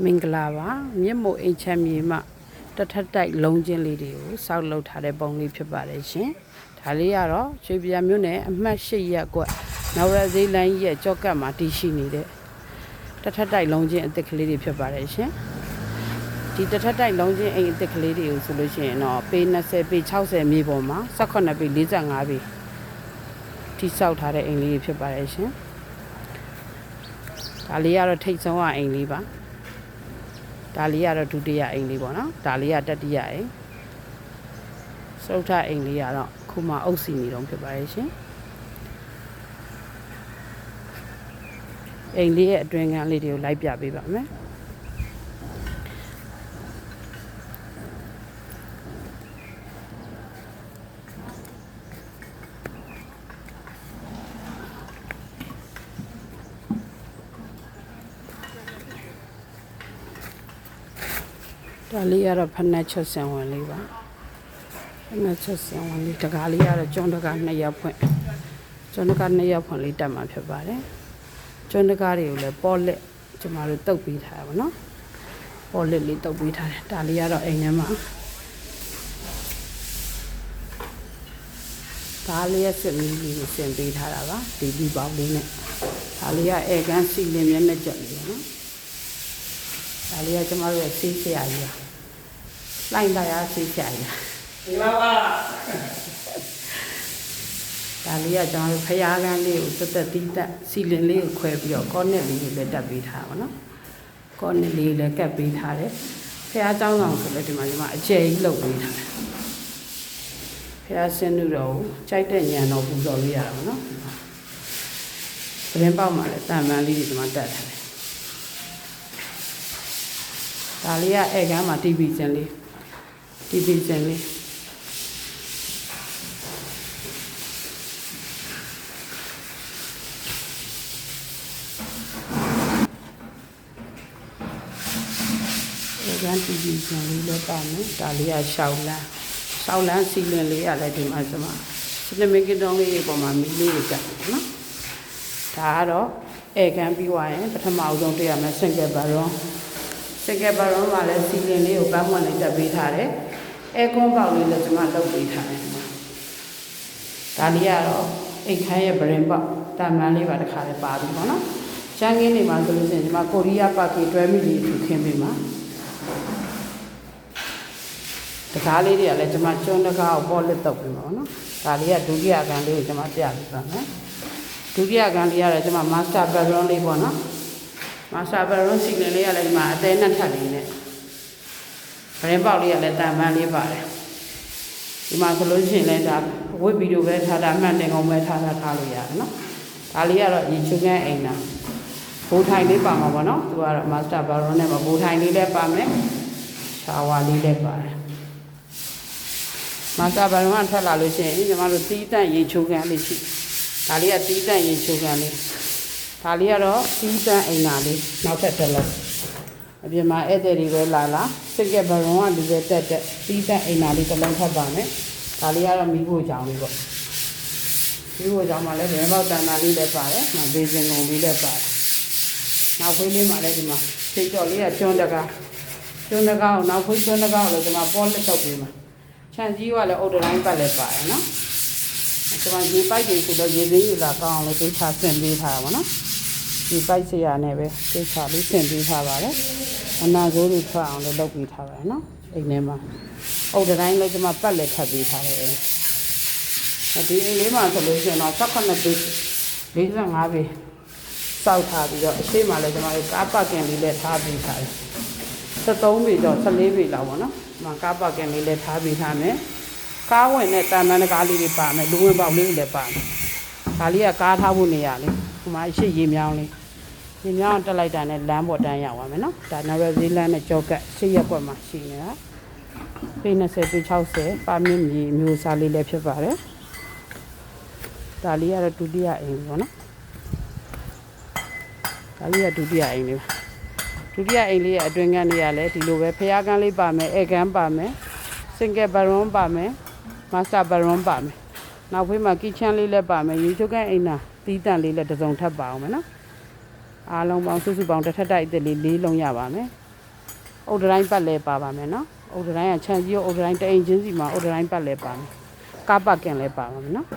မင်္ဂလာပါမြင့်မို့အိမ်ချမ်းမြေမှတထက်တိုက်လုံးချင်းလေးတွေကိုစောက်လုပ်ထားတဲ့ပုံလေးဖြစ်ပါတယ်ရှင်ဒါလေးကတော့ရွှေပြာမြို့နယ်အမှတ်၈ရပ်ကွက်နောက်ရဈေးလမ်းကြီးရဲ့ကြော့ကတ်မှာတည်ရှိနေတဲ့တထက်တိုက်လုံးချင်းအသစ်ကလေးတွေဖြစ်ပါတယ်ရှင်ဒီတထက်တိုက်လုံးချင်းအိမ်အသစ်ကလေးတွေကိုဆိုလို့ရှိရင်တော့ပေ20ပေ60မြေပေါ်မှာ18ပေ45ပေတိဆောက်ထားတဲ့အိမ်လေးတွေဖြစ်ပါတယ်ရှင်ဒါလေးကတော့ထိတ်ဆုံးအိမ်လေးပါဒါလေးကတော့ဒုတိယအိမ်လေးပေါ့နော်ဒါလေးကတတိယအိမ်စုတ်ထအိမ်လေးကတော့ခုမှအုပ်စီနေတော့ဖြစ်ပါရဲ့ရှင်အိမ်လေးရဲ့အတွင်းကန်းလေးတွေကိုလိုက်ပြပေးပါမယ်ဒါလေးကတော့ဖက်နှက်ချက်ဆင်ဝင်လေးပါဖက်နှက်ချက်ဆင်ဝင်လေးတကားလေးကတော့ကျွန်းတကား2ရက်ဖွင့်ကျွန်းတကား2ရက်ဖွင့်လေးတက်မှာဖြစ်ပါတယ်ကျွန်းတကားတွေကိုလည်းပေါ်လက်ကျမတို့တုပ်ပေးထားတာပါနော်ပေါ်လက်လေးတုပ်ပေးထားတယ်ဒါလေးကတော့အိမ်ထဲမှာဒါလေးရဲ့စစ်မီးလေးကိုဆင်ပေးထားတာပါဒီပြီးပေါင်းလေးနဲ့ဒါလေးကဧကန်စီလင်မျက်နှာကျက်လေးနော်ဒါလေးကကျမတို့ရဲ့ဆေးဆရာကြီးပါလိုက်လာရဆေးဆရာကြီးဒီမှာပါဒါလေးကကျမတို့ဖျားကန်းလေးကိုတက်တက်တီးတက်စီလင်လေးကိုခွဲပြီးတော့ကောနက်လေးကိုလည်းတက်ပေးထားပါနော်ကောနက်လေးလည်းကပ်ပေးထားတယ်ဖျားเจ้าဆောင်ဆိုလည်းဒီမှာအကျယ်ကြီးလုပ်ပေးထားတယ်ဖျားဆင်းလို့တော့ကြိုက်တဲ့ညံတော့ပူဇော်လို့ရတာပါနော်ပရင်ပေါက်မှာလည်းတန်ပန်းလေးတွေဒီမှာတက်ထားတယ်ဒါလေးကဧကန်မှာ TV စင်လေး TV စင်လေးဧကန် TV စင်လေးလည်းပါမယ်ဒါလေးကရှောက်လန်းစီလင်လေးရလည်းဒီမှာစမစနမင်ကတုံးလေးတွေပေါ်မှာမီးလေးတွေတက်တယ်နော်ဒါကတော့ဧကန်ပြီးသွားရင်ပထမအဆုံးတွေ့ရမယ်စင်ကယ်ပါရောစကယ်ပါရောမှာလည်းစီလင်လေးကိုပန်းမွန်လေးတက်ပေးထားတယ်အဲကွန်ပေါက်လေးလည်းကျွန်မလုပ်ပေးထားတယ်ဒါလေးကတော့အိတ်ခမ်းရဲ့ဗရင်ပေါက်တာမန်လေးပါတစ်ခါလေးပါပြီပေါ့နော်ချမ်းကင်းနေမှာဆိုလို့ရှိရင်ကျွန်မကိုရီးယားပါကီတွဲမိလေးထူခင်းပေးမှာတကားလေးတွေကလည်းကျွန်မကျွန်းတကားကိုပေါ်လက်တုပ်ပေးမှာပေါ့နော်ဒါလေးကဒုတိယကန်လေးကိုကျွန်မပြပေးပါမယ်ဒုတိယကန်လေးကတော့ကျွန်မ master background လေးပေါ့နော်မာစာဘရွန်စီလင်လေးကလည်းဒီမှာအသေးနဲ့ထပ်လေးနဲ့ဗရင်ပေါက်လေးကလည်းတန်ပန်းလေးပါတယ်ဒီမှာဆိုလို့ရှိရင်လည်းဒါဝိဗီဒီယိုပဲထားတာမှန်တင်အောင်ပဲထားလို့ရတယ်နော်ဒါလေးကတော့ရေချိုးကန်းအိမ်တာဘိုးထိုင်လေးပါမှာပေါ့နော်သူကတော့မာစတာဘရွန်နဲ့ဘိုးထိုင်လေးလည်းပါမယ်ရှာဝါလေးလည်းပါတယ်မာစတာဘရွန်ကထွက်လာလို့ရှိရင်ညီမတို့တီးတန့်ရေချိုးကန်းလေးရှိဒါလေးကတီးတန့်ရေချိုးကန်းလေးဒါလေးကတော့တီးတန့်အိမ်သာလေးနောက်ထပ်တစ်လုံးအပြင်မှာဧည့်သည်တွေပဲလာစစ်ကက်ဘရုံကလူပဲတက်တီးတန့်အိမ်သာလေးတစ်လုံးထပ်ပါမယ်ဒါလေးကတော့မီးဖို့ကြောင်လေးပေါ့မီးဖို့ကြောင်မှာလည်းဗရင်ပေါက်တန်တာလေးလည်းပါတယ်နောက်ဘေးစင်ကုန်လေးလည်းပါတယ်နောက်ခွေးလေးမှာလည်းဒီမှာစိတ်ကြော်လေးကကျွန်းတကားကိုနောက်ခွေးကျွန်းတကားကိုလည်းဒီမှာပေါ်လက်တော့ပေးမှာခြံကြီးကလည်းအုတ်တိုင်းပတ်လည်းပါတယ်နော်ကျွန်မရေပိုက်တွေဆိုတော့ရေသေးရလာကောင်းအောင်လို့သိချဆင်ပေးထားတာပါနော်ဒီပိုက်ဆရာနဲ့ပဲသိချလေးဆင်ပေးထားပါတယ်အနာဆိုးတွေထွက်အောင်လည်းလုပ်ပေးထားပါတယ်နော်အိမ်ထဲမှာအုတ်တိုင်းလည်းကျွန်မပတ်လက်ထပ်ပေးထားတယ်ဒီအိမ်လေးမှာဆိုလို့ရှိရင်တော့18ပေ45ပေစောက်ထားပြီးတော့အရှိမလည်းကျွန်မတို့ကားပတ်ကင်လေးလည်းထားပေးထားတယ်73ပေတော့14ပေလောက်ပေါ့နော်ဒီမှာကားပတ်ကင်လေးလည်းထားပေးထားမယ်ကားဝင်တဲ့တန်တန်းကားလေးတွေပါမယ်လူဝင်ပေါက်လေးတွေလည်းပါမယ်ဒါလေးကကားထားဖို့နေရလေဒီမှာရှိရေမြောင်းလေးရေမြောင်းတက်လိုက်တာနဲ့လမ်းပေါ်တန်းရောက်သွားမယ်နော်ဒါနရဇီလန်းနဲ့ကြောကတ်ရှစ်ရက်ကွက်မှာရှိနေတာပေ20ပေ60ပါမြင့်မြေမျိုးစားလေးလည်းဖြစ်ပါတယ်ဒါလေးကတော့ဒုတိယအိမ်ပေါ့နော်ဒါလေးကဒုတိယအိမ်လေးဒုတိယအိမ်လေးရဲ့အတွင်းကန်းလေးကလည်းဒီလိုပဲဖျားကန်းလေးပါမယ်ဧကန်ပါမယ်စင်ကယ်ဘရွန်ပါမယ်မာစတာဘရွန်ပါမယ်နောက်ဖေးမှာကီချန်လေးလည်းပါမယ်ရေချိုးကန်းအိမ်သာတီးတန့်လေးလည်းတစ်စုံထပ်ပါအောင်မယ်နော်အားလုံးပေါင်းစုစုပေါင်းတစ်ထပ်တိုက်အစ်စ်လေး၄လုံးရပါမယ် အုတ်တိုင်းပတ်လဲပါပါမယ်နော်အုတ်တိုင်းကခြံစည်းရောအုတ်တိုင်းတအိမ်ချင်းစီမှာအုတ်တိုင်းပတ်လဲပါမယ်ကားပါကင်လဲပါပါမယ်နော်